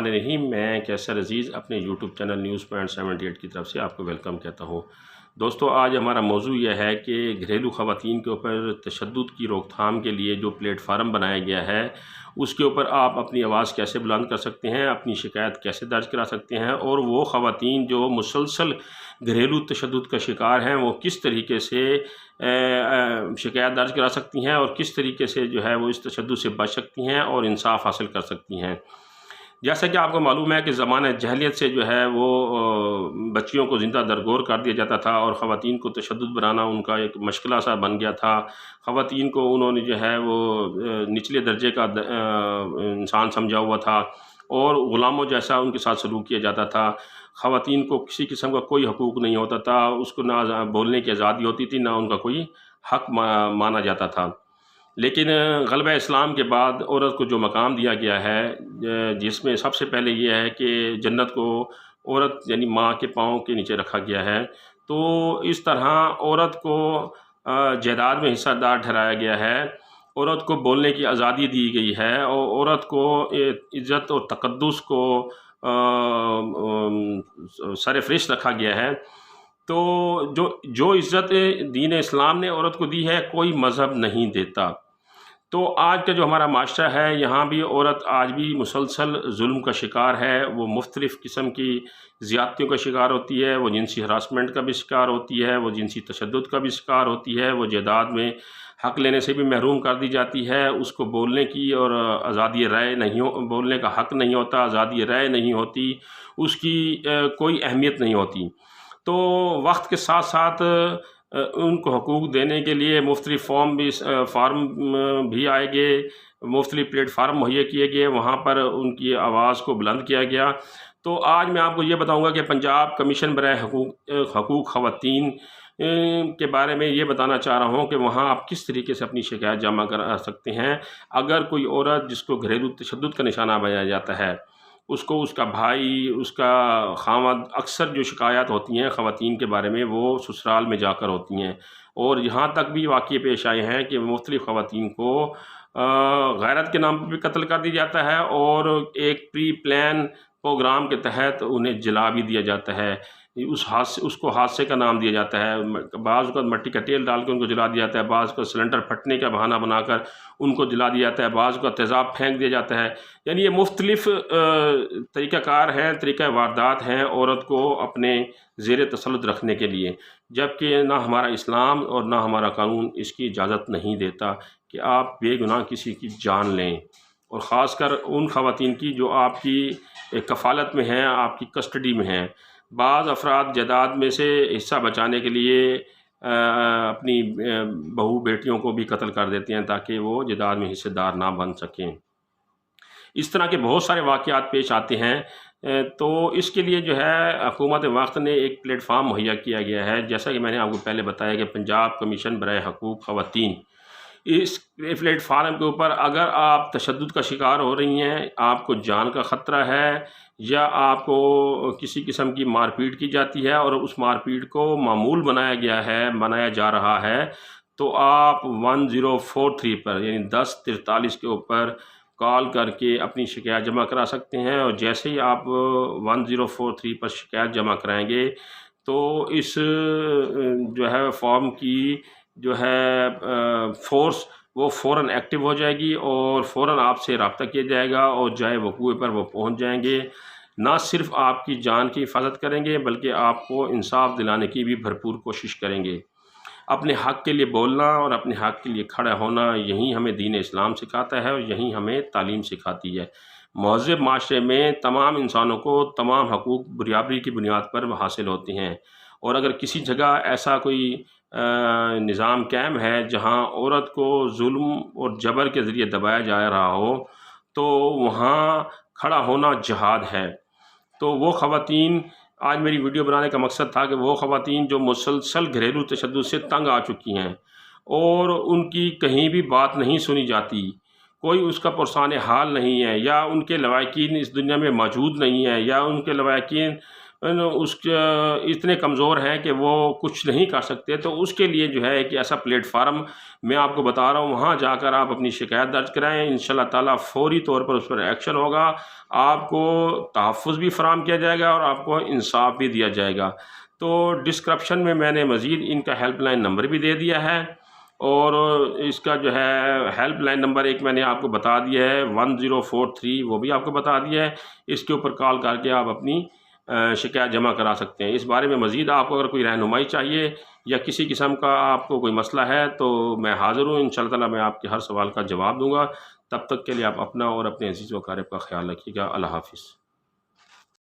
बिस्मिल्लाहिर्रहमानिर्रहीम। मैं कैसर अज़ीज़ अपने यूट्यूब चैनल न्यूज़ पॉइंट 78 की तरफ से आपको वेलकम कहता हूँ। दोस्तों, आज हमारा मौजू यह है कि घरेलू ख़वातीन के ऊपर तशद्दुद की रोकथाम के लिए जो प्लेटफार्म बनाया गया है, उसके ऊपर आप अपनी आवाज़ कैसे बुलंद कर सकते हैं, अपनी शिकायत कैसे दर्ज करा सकते हैं, और वो ख़वातीन जो मुसलसल घरेलू तशद्दुद का शिकार हैं वो किस तरीके से शिकायत दर्ज करा सकती हैं और किस तरीके से जो है वो इस तशद्दुद से बच सकती हैं और इंसाफ हासिल कर सकती हैं। जैसा कि आपको मालूम है कि ज़माने जहलियत से जो है वो बच्चियों को ज़िंदा दरगोर कर दिया जाता था और ख़वातीन को तशद्दुद बनाना उनका एक मशग़ला सा बन गया था। ख़वातीन को उन्होंने जो है वो निचले दर्जे का इंसान समझा हुआ था और ग़ुलामों जैसा उनके साथ सलूक किया जाता था। ख़वातीन को किसी किस्म का कोई हकूक़ नहीं होता था, उसको ना बोलने की आज़ादी होती थी, ना उनका कोई हक़ माना जाता था। लेकिन ग़लबा इस्लाम के बाद औरत को जो मकाम दिया गया है, जिसमें सबसे पहले ये है कि जन्नत को औरत यानी माँ के पाँव के नीचे रखा गया है। तो इस तरह औरत को जायदाद में हिस्सेदार ठहराया गया है, औरत को बोलने की आज़ादी दी गई है और औरत को इज़्ज़त और तक़द्दुस को सर-ए-फ़हरिस्त रखा गया है। तो जो इज़्ज़त दीन इस्लाम ने औरत को दी है, कोई मज़हब नहीं देता। तो आज का जो हमारा माशरा है, यहाँ भी औरत आज भी मुसलसल जुल्म का शिकार है। वो मुख्तलिफ़ किस्म की ज़्यादतियों का शिकार होती है, वो जिनसी हरासमेंट का भी शिकार होती है, वो जिनसी तशद्दुद का भी शिकार होती है, वो जायदाद में हक़ लेने से भी महरूम कर दी जाती है। उसको बोलने की और आज़ादी राय नहीं बोलने का हक़ नहीं होता, आज़ादी राय नहीं होती, उसकी कोई अहमियत नहीं होती। तो वक्त के साथ साथ उनको हकूक़ देने के लिए मुख्तलिफ़ फार्म भी आए गए, मुख्तलिफ़ प्लेटफार्म मुहैया किए गए, वहाँ पर उनकी आवाज़ को बुलंद किया गया। तो आज मैं आपको ये बताऊँगा कि पंजाब कमीशन बराए हकूक़ ख़वातीन के बारे में ये बताना चाह रहा हूँ कि वहाँ आप किस तरीके से अपनी शिकायत जमा करा सकते हैं। अगर कोई औरत जिसको घरेलू तशद्दुद का निशाना बनाया जाता है, उसको उसका भाई, उसका खावंद, अक्सर जो शिकायत होती हैं ख़वातीन के बारे में वो ससुराल में जाकर होती हैं। और यहाँ तक भी वाक़ये पेश आए हैं कि मुख्तलिफ़ ख़वातीन को गैरत के नाम पर भी कत्ल कर दिया जाता है और एक प्री प्लान प्रोग्राम के तहत उन्हें जला भी दिया जाता है। उसको हादसे का नाम दिया जाता है। बाज़ को मट्टी का तेल डाल के उनको जला दिया जाता है, बाज़ को सिलेंडर फटने का बहाना बनाकर उनको जला दिया जाता है, बाज़ को तेज़ाब फेंक दिया जाता है। यानी ये मुख्तलिफ़ तरीक़ाकार हैं, तरीक़ा वारदात हैं औरत को अपने ज़ेर तसल्लुत रखने के लिए, जबकि ना हमारा इस्लाम और ना हमारा कानून इसकी इजाज़त नहीं देता कि आप बेगुनाह किसी की जान लें, और ख़ासकर उन ख़वातीन की जो आपकी कफ़ालत में हैं, आपकी कस्टडी में हैं। बाज़ अफ़राद जायदाद में से हिस्सा बचाने के लिए अपनी बहू बेटियों को भी कत्ल कर देते हैं ताकि वो जायदाद में हिस्सेदार ना बन सकें। इस तरह के बहुत सारे वाक़यात पेश आते हैं। तो इसके लिए जो है हुकूमत वक्त ने एक प्लेटफार्म मुहैया किया गया है, जैसा कि मैंने आपको पहले बताया कि पंजाब कमीशन बराए हकूक़ ख़वातीन। इस प्लेटफार्म के ऊपर अगर आप तशद्दुद का शिकार हो रही हैं, आपको जान का ख़तरा है या आपको किसी किस्म की मारपीट की जाती है और उस मारपीट को मामूल बनाया जा रहा है, तो आप 1043 पर यानी 1043 के ऊपर कॉल करके अपनी शिकायत जमा करा सकते हैं। और जैसे ही आप 1043 पर शिकायत जमा कराएंगे तो इस जो है फॉर्म की जो है फ़ोर्स वो फ़ौरन एक्टिव हो जाएगी और फ़ौरन आपसे रब्ता किया जाएगा और जाए वक़ूए पर वो पहुंच जाएंगे। ना सिर्फ़ आपकी जान की हिफाजत करेंगे बल्कि आपको इंसाफ दिलाने की भी भरपूर कोशिश करेंगे। अपने हक़ के लिए बोलना और अपने हक़ के लिए खड़ा होना, यही हमें दीन इस्लाम सिखाता है और यही हमें तालीम सिखाती है। महज़ब माशरे में तमाम इंसानों को तमाम हकूक़ बराबरी की बुनियाद पर हासिल होते हैं, और अगर किसी जगह ऐसा कोई निज़ाम कायम है जहाँ औरत को जुल्म और जबर के ज़रिए दबाया जा रहा हो, तो वहाँ खड़ा होना जिहाद है। तो वो ख़वातीन, आज मेरी वीडियो बनाने का मकसद था कि वो ख़वातीन जो मुसलसल घरेलू तशद्दुद से तंग आ चुकी हैं और उनकी कहीं भी बात नहीं सुनी जाती, कोई उसका पुरसाने हाल नहीं है, या उनके लवाकिन इस दुनिया में मौजूद नहीं है, या उनके लवाकिन اس اتنے کمزور ہیں کہ وہ کچھ نہیں کر سکتے، تو اس کے لیے جو ہے ایک ایسا پلیٹ فارم میں آپ کو بتا رہا ہوں، وہاں جا کر آپ اپنی شکایت درج کرائیں، انشاءاللہ تعالیٰ فوری طور پر اس پر ایکشن ہوگا، آپ کو تحفظ بھی فراہم کیا جائے گا اور آپ کو انصاف بھی دیا جائے گا۔ تو ڈسکرپشن میں نے مزید ان کا ہیلپ لائن نمبر بھی دے دیا ہے، اور اس کا جو ہے ہیلپ لائن نمبر ایک میں نے آپ کو بتا دیا ہے 1043، وہ بھی آپ کو بتا دیا ہے، اس کے اوپر کال کر کے آپ اپنی شکایت جمع کرا سکتے ہیں۔ اس بارے میں مزید آپ کو اگر کوئی رہنمائی چاہیے یا کسی قسم کا آپ کو کوئی مسئلہ ہے تو میں حاضر ہوں، انشاءاللہ تعالیٰ میں آپ کے ہر سوال کا جواب دوں گا۔ تب تک کے لیے آپ اپنا اور اپنے عزیز و اقارب کا خیال رکھیے گا۔ اللہ حافظ۔